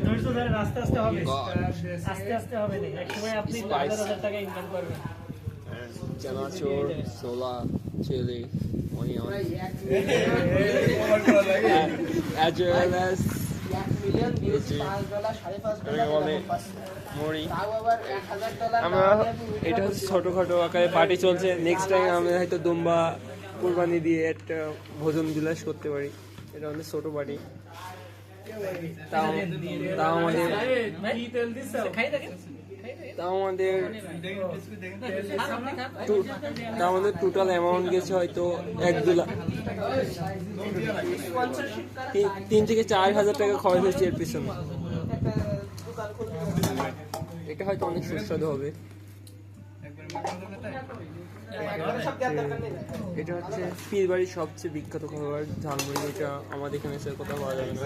ধৈর্য ধরেন, আস্তে আস্তে হবে, আস্তে আস্তে হবে না, একসময় আপনি 1000 টাকা ইনকাম করবেন। চানাচুর, ছোলা, chilli, onion, as well as মুড়ি। আমরা এটা হচ্ছে ছোটখাটো আকারে পার্টি চলছে। নেক্সট টাইম আমরা হয়তো দুম্বা কুরবানি দিয়ে একটা ভোজন বিলাস করতে পারি। এটা আমাদের ছোট পার্টি। তাও তাও আমাদের তাও আমাদের টোটাল অ্যামাউন্ট গেছে হয়তো 1-2 লাখ, 3 থেকে 4 হাজার টাকা খরচ হয়েছে এর পিছনে। এটা হয়তো অনেক সুস্বাদু হবে। এটা হচ্ছে পীরবাড়ির সবচেয়ে বিখ্যাত খাবার ঝালমুড়ি। এটা আমাদের এখানে এসে কোথাও পাওয়া যাবে না।